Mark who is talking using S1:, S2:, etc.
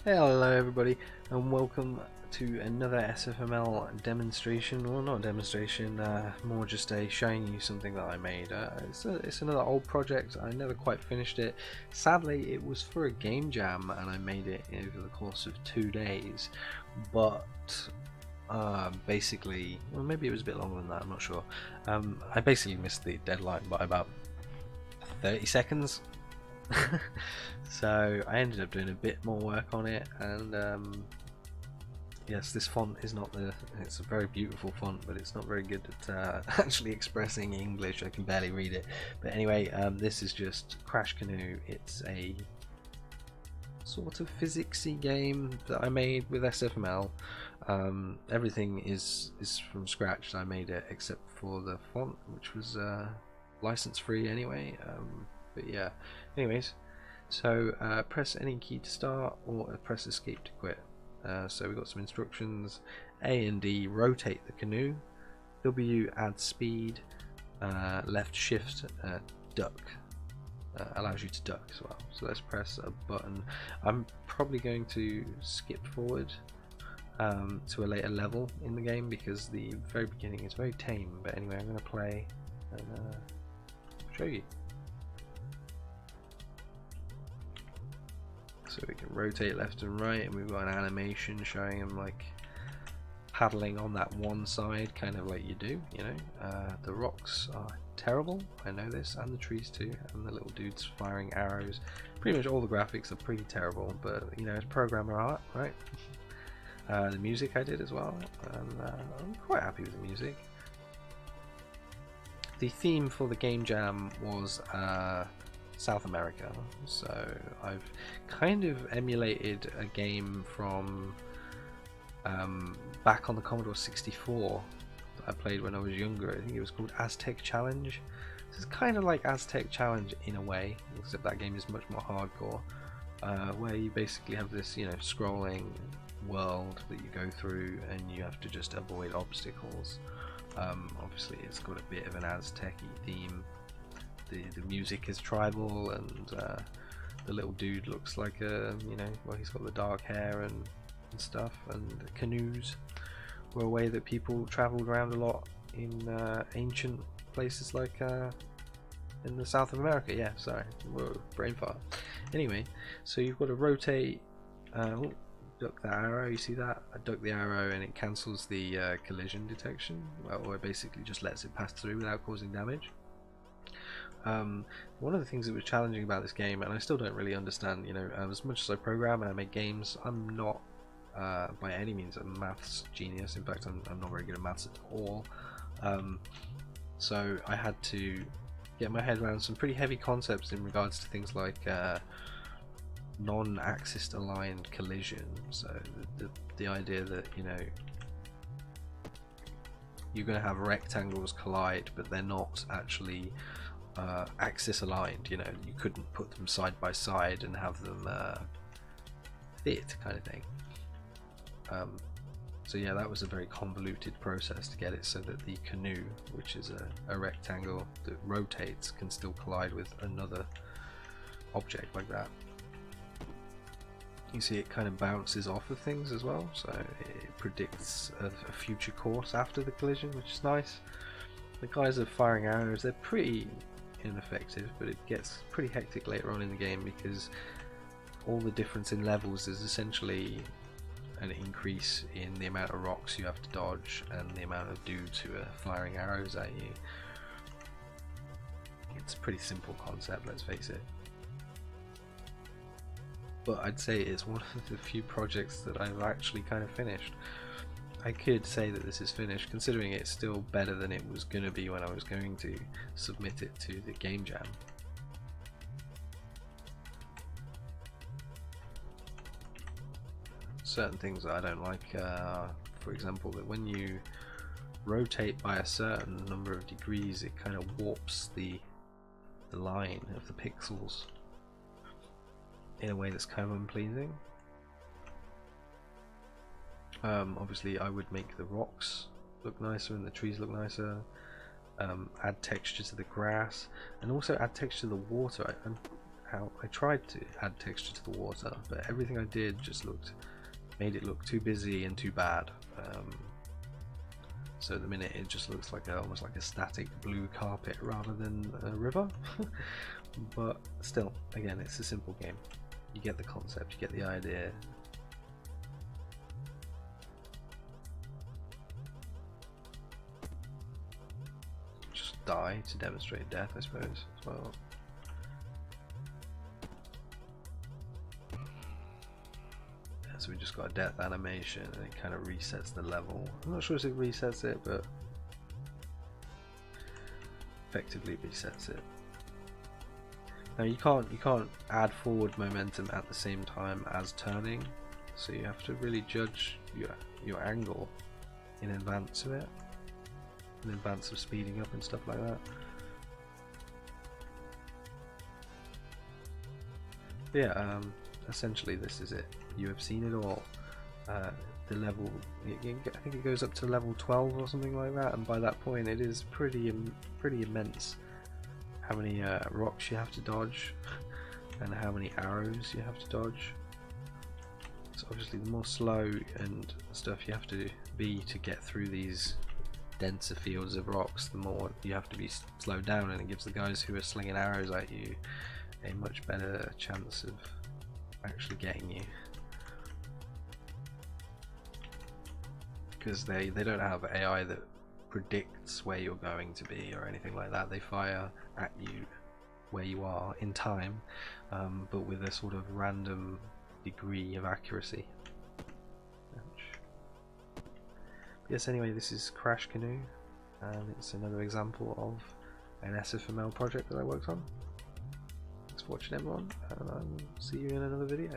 S1: Hello everybody and welcome to another SFML demonstration, well not demonstration, more just a showing you something that I made. It's another old project. I never quite finished it. Sadly it was for a game jam and I made it over the course of 2 days, but basically, well maybe it was a bit longer than that, I'm not sure. I basically missed the deadline by about 30 seconds. So I ended up doing a bit more work on it, and yes, this font is not it's a very beautiful font, but it's not very good at actually expressing English. I can barely read it. But anyway, this is just Crash Canoe. It's a sort of physicsy game that I made with SFML. Everything is from scratch. I made it except for the font, which was license free anyway. But yeah, anyways, so press any key to start or press escape to quit. So we've got some instructions. A and D, rotate the canoe. W, add speed. Left shift, duck. Allows you to duck as well. So let's press a button. I'm probably going to skip forward to a later level in the game because the very beginning is very tame. But anyway, I'm going to play and show you. So we can rotate left and right, and we've got an animation showing him like paddling on that one side, kind of like you do, you know. The rocks are terrible, I know this, and the trees too, and the little dudes firing arrows. Pretty much all the graphics are pretty terrible, but you know, it's programmer art, right? The music I did as well, and I'm quite happy with the music. The theme for the game jam was South America, so I've kind of emulated a game from back on the Commodore 64 that I played when I was younger. I think it was called Aztec Challenge. It's kind of like Aztec Challenge in a way, except that game is much more hardcore, where you basically have this, you know, scrolling world that you go through and you have to just avoid obstacles. Obviously it's got a bit of an Aztec-y theme. The music is tribal, and the little dude looks like a, you know, well, he's got the dark hair and stuff, and the canoes were a way that people traveled around a lot in ancient places like in the South of America. Yeah, sorry, whoa, brain fart. Anyway, so you've got to rotate, duck that arrow, you see that? I duck the arrow and it cancels the collision detection, or it basically just lets it pass through without causing damage. One of the things that was challenging about this game, and I still don't really understand, you know, as much as I program and I make games, I'm not by any means a maths genius. In fact, I'm not very good at maths at all. So I had to get my head around some pretty heavy concepts in regards to things like non-axis aligned collision. So the idea that, you know, you're going to have rectangles collide, but they're not actually axis aligned. You know, you couldn't put them side by side and have them fit, kind of thing. So yeah, that was a very convoluted process to get it so that the canoe, which is a rectangle that rotates, can still collide with another object like that. You see it kind of bounces off of things as well, so it predicts a future course after the collision, which is nice. The guys are firing arrows, they're pretty ineffective, but it gets pretty hectic later on in the game because all the difference in levels is essentially an increase in the amount of rocks you have to dodge and the amount of dudes who are firing arrows at you. It's a pretty simple concept, let's face it. But I'd say it's one of the few projects that I've actually kind of finished. I could say that this is finished, considering it's still better than it was going to be when I was going to submit it to the game jam. Certain things that I don't like, for example, that when you rotate by a certain number of degrees, it kind of warps the line of the pixels in a way that's kind of unpleasing. Obviously I would make the rocks look nicer and the trees look nicer, add texture to the grass, and also add texture to the water. I'm how I tried to add texture to the water, but everything I did just made it look too busy and too bad. So at the minute it just looks like almost like a static blue carpet rather than a river. But still, again, it's a simple game. You get the concept, you get the idea. Just die to demonstrate death, I suppose, as well. So we just got a death animation and it kind of resets the level. I'm not sure if it resets it, but effectively resets it. Now you can't add forward momentum at the same time as turning, so you have to really judge your angle in advance of it, in advance of speeding up and stuff like that. But yeah, essentially this is it. You have seen it all. The level, I think it goes up to level 12 or something like that, and by that point it is pretty immense how many rocks you have to dodge and how many arrows you have to dodge. So obviously the more slow and stuff you have to be to get through these denser fields of rocks, the more you have to be slowed down, and it gives the guys who are slinging arrows at you a much better chance of actually getting you, because they don't have AI that predicts where you're going to be or anything like that. They fire at you where you are in time, but with a sort of random degree of accuracy. Yes, anyway, this is Crash Canoe, and it's another example of an SFML project that I worked on. Thanks for watching, everyone, and I'll see you in another video.